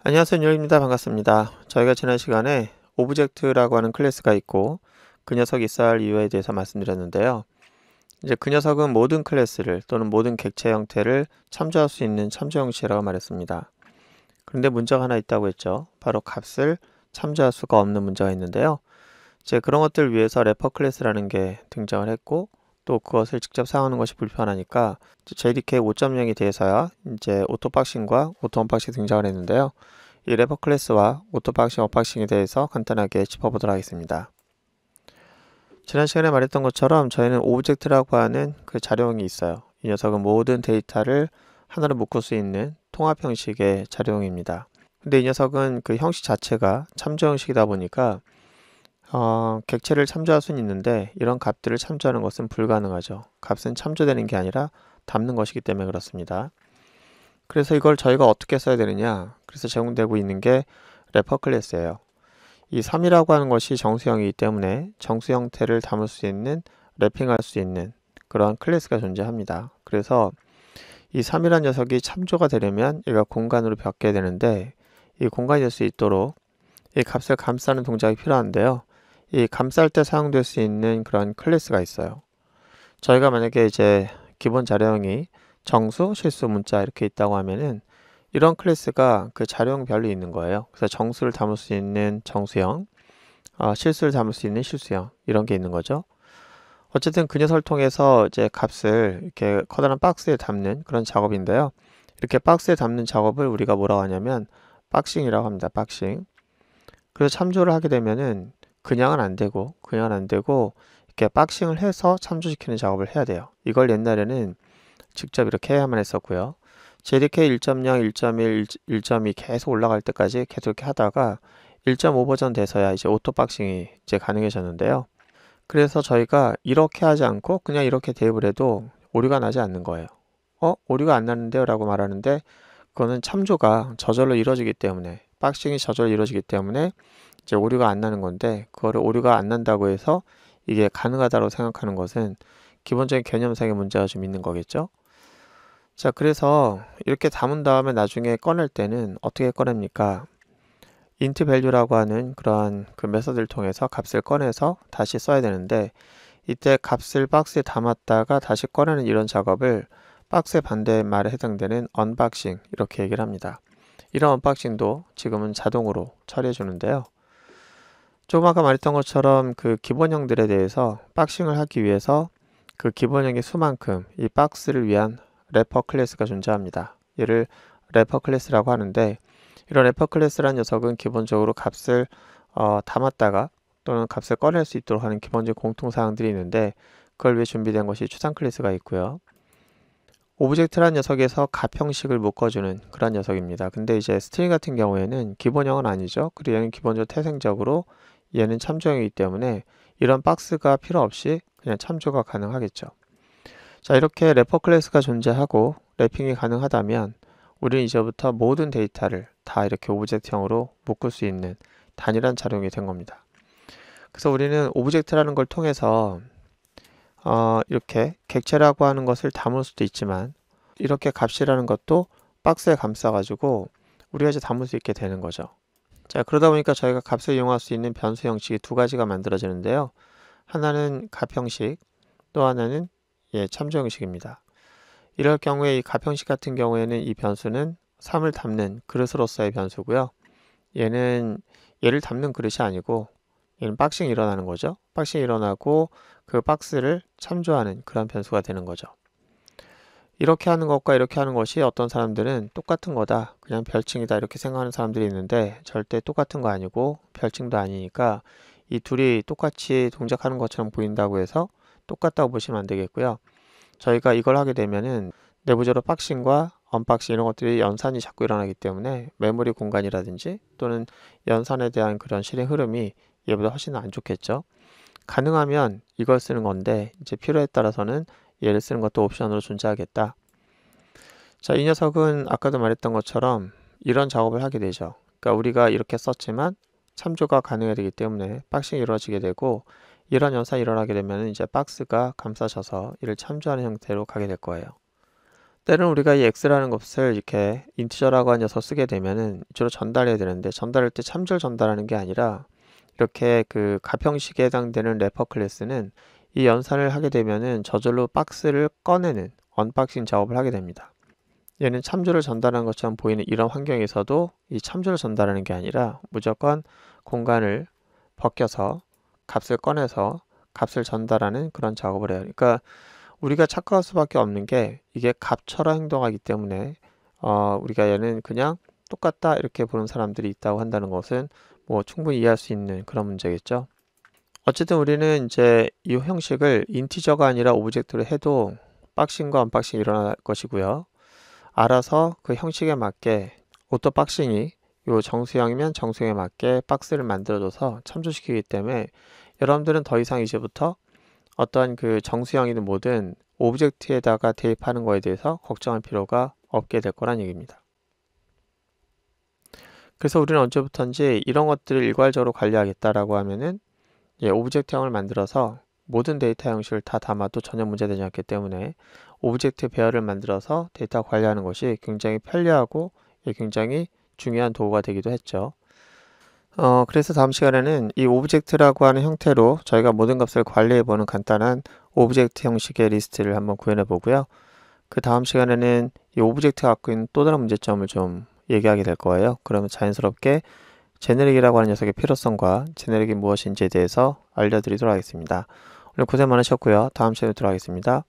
안녕하세요. 뉴욕입니다. 반갑습니다. 저희가 지난 시간에 오브젝트라고 하는 클래스가 있고 그 녀석이 있어야 할 이유에 대해서 말씀드렸는데요. 이제 그 녀석은 모든 클래스를 또는 모든 객체 형태를 참조할 수 있는 참조 형식이라고 말했습니다. 그런데 문제가 하나 있다고 했죠. 바로 값을 참조할 수가 없는 문제가 있는데요. 이제 그런 것들을 위해서 래퍼 클래스라는 게 등장을 했고 또 그것을 직접 사용하는 것이 불편하니까 JDK 5.0이 돼서야 이제 오토박싱과 오토 언박싱이 등장을 했는데요. 이 래퍼 클래스와 오토박싱, 언박싱에 대해서 간단하게 짚어보도록 하겠습니다. 지난 시간에 말했던 것처럼 저희는 오브젝트라고 하는 그 자료형이 있어요. 이 녀석은 모든 데이터를 하나로 묶을 수 있는 통합 형식의 자료형입니다. 근데 이 녀석은 그 형식 자체가 참조 형식이다 보니까 객체를 참조할 수는 있는데 이런 값들을 참조하는 것은 불가능하죠. 값은 참조되는 게 아니라 담는 것이기 때문에 그렇습니다. 그래서 이걸 저희가 어떻게 써야 되느냐? 그래서 제공되고 있는 게 래퍼 클래스예요. 이 3이라고 하는 것이 정수형이기 때문에 정수 형태를 담을 수 있는, 래핑할 수 있는 그러한 클래스가 존재합니다. 그래서 이 3이라는 녀석이 참조가 되려면 얘가 공간으로 바뀌어야 되는데 이 공간이 될 수 있도록 이 값을 감싸는 동작이 필요한데요. 이 감쌀 때 사용될 수 있는 그런 클래스가 있어요. 저희가 만약에 이제 기본 자료형이 정수, 실수, 문자 이렇게 있다고 하면은 이런 클래스가 그 자료형별로 있는 거예요. 그래서 정수를 담을 수 있는 정수형, 실수를 담을 수 있는 실수형 이런 게 있는 거죠. 어쨌든 그 녀석을 통해서 이제 값을 이렇게 커다란 박스에 담는 그런 작업인데요. 이렇게 박스에 담는 작업을 우리가 뭐라고 하냐면 박싱이라고 합니다. 박싱. 그래서 참조를 하게 되면은 그냥은 안 되고 이렇게 박싱을 해서 참조시키는 작업을 해야 돼요. 이걸 옛날에는 직접 이렇게 해야만 했었고요. JDK 1.0, 1.1, 1.2 계속 올라갈 때까지 계속 이렇게 하다가 1.5 버전 돼서야 이제 오토 박싱이 이제 가능해졌는데요. 그래서 저희가 이렇게 하지 않고 그냥 이렇게 대입을 해도 오류가 나지 않는 거예요. 오류가 안 나는데요? 라고 말하는데 그거는 참조가 저절로 이루어지기 때문에 박싱이 저절로 이루어지기 때문에 이제 오류가 안 나는 건데 그거를 오류가 안 난다고 해서 이게 가능하다고 생각하는 것은 기본적인 개념상의 문제가 좀 있는 거겠죠. 자, 그래서 이렇게 담은 다음에 나중에 꺼낼 때는 어떻게 꺼냅니까? int value라고 하는 그러한 그 메서드를 통해서 값을 꺼내서 다시 써야 되는데 이때 값을 박스에 담았다가 다시 꺼내는 이런 작업을 박스의 반대말에 해당되는 언박싱 이렇게 얘기를 합니다. 이런 언박싱도 지금은 자동으로 처리해 주는데요. 조금 아까 말했던 것처럼 그 기본형들에 대해서 박싱을 하기 위해서 그 기본형의 수만큼 이 박스를 위한 래퍼 클래스가 존재합니다. 얘를 래퍼 클래스라고 하는데 이런 래퍼 클래스라는 녀석은 기본적으로 값을 담았다가 또는 값을 꺼낼 수 있도록 하는 기본적인 공통사항들이 있는데 그걸 위해 준비된 것이 추상 클래스가 있고요. 오브젝트라는 녀석에서 값 형식을 묶어주는 그런 녀석입니다. 근데 이제 스트링 같은 경우에는 기본형은 아니죠. 그리고 얘는 기본적으로 태생적으로 얘는 참조형이기 때문에 이런 박스가 필요 없이 그냥 참조가 가능하겠죠. 자, 이렇게 래퍼 클래스가 존재하고 래핑이 가능하다면 우리는 이제부터 모든 데이터를 다 이렇게 오브젝트형으로 묶을 수 있는 단일한 자료형이 된 겁니다. 그래서 우리는 오브젝트라는 걸 통해서 이렇게 객체라고 하는 것을 담을 수도 있지만 이렇게 값이라는 것도 박스에 감싸가지고 우리가 이제 담을 수 있게 되는 거죠. 자, 그러다 보니까 저희가 값을 이용할 수 있는 변수 형식이 두 가지가 만들어지는데요. 하나는 값 형식, 또 하나는 참조 형식입니다. 이럴 경우에 이 값 형식 같은 경우에는 이 변수는 3을 담는 그릇으로서의 변수고요. 얘를 담는 그릇이 아니고 얘는 박싱이 일어나는 거죠. 박싱이 일어나고 그 박스를 참조하는 그런 변수가 되는 거죠. 이렇게 하는 것과 이렇게 하는 것이 어떤 사람들은 똑같은 거다, 그냥 별칭이다 이렇게 생각하는 사람들이 있는데 절대 똑같은 거 아니고 별칭도 아니니까 이 둘이 똑같이 동작하는 것처럼 보인다고 해서 똑같다고 보시면 안 되겠고요. 저희가 이걸 하게 되면은 내부적으로 박싱과 언박싱 이런 것들이 연산이 자꾸 일어나기 때문에 메모리 공간이라든지 또는 연산에 대한 그런 실행 흐름이 얘보다 훨씬 안 좋겠죠. 가능하면 이걸 쓰는 건데 이제 필요에 따라서는 얘를 쓰는 것도 옵션으로 존재하겠다. 자, 이 녀석은 아까도 말했던 것처럼 이런 작업을 하게 되죠. 그러니까 우리가 이렇게 썼지만 참조가 가능해야 되기 때문에 박싱이 이루어지게 되고 이런 연산이 일어나게 되면 이제 박스가 감싸져서 이를 참조하는 형태로 가게 될 거예요. 때로는 우리가 이 x라는 것을 이렇게 인티저라고 하는 녀석 쓰게 되면은 주로 전달해야 되는데, 전달할 때 참조를 전달하는 게 아니라 이렇게 그 값형식에 해당되는 래퍼 클래스는 이 연산을 하게 되면은 저절로 박스를 꺼내는 언박싱 작업을 하게 됩니다. 얘는 참조를 전달하는 것처럼 보이는 이런 환경에서도 이 참조를 전달하는 게 아니라 무조건 공간을 벗겨서 값을 꺼내서 값을 전달하는 그런 작업을 해요. 그러니까 우리가 착각할 수밖에 없는 게, 이게 값처럼 행동하기 때문에 우리가 얘는 그냥 똑같다 이렇게 보는 사람들이 있다고 한다는 것은 뭐 충분히 이해할 수 있는 그런 문제겠죠. 어쨌든 우리는 이제 이 형식을 인티저가 아니라 오브젝트로 해도 박싱과 언박싱이 일어날 것이고요. 알아서 그 형식에 맞게 오토 박싱이 요 정수형이면 정수형에 맞게 박스를 만들어줘서 참조시키기 때문에 여러분들은 더 이상 이제부터 어떤 그 정수형이든 뭐든 오브젝트에다가 대입하는 거에 대해서 걱정할 필요가 없게 될 거란 얘기입니다. 그래서 우리는 언제부턴지 이런 것들을 일괄적으로 관리하겠다라고 하면은 오브젝트형을 만들어서 모든 데이터 형식을 다 담아도 전혀 문제되지 않기 때문에 오브젝트 배열을 만들어서 데이터 관리하는 것이 굉장히 편리하고 굉장히 중요한 도구가 되기도 했죠. 그래서 다음 시간에는 이 오브젝트라고 하는 형태로 저희가 모든 값을 관리해보는 간단한 오브젝트 형식의 리스트를 한번 구현해 보고요. 그 다음 시간에는 이 오브젝트가 갖고 있는 또 다른 문제점을 좀 얘기하게 될 거예요. 그러면 자연스럽게 제네릭이라고 하는 녀석의 필요성과 제네릭이 무엇인지에 대해서 알려드리도록 하겠습니다. 오늘 고생 많으셨고요. 다음 시간에 뵙도록 하겠습니다.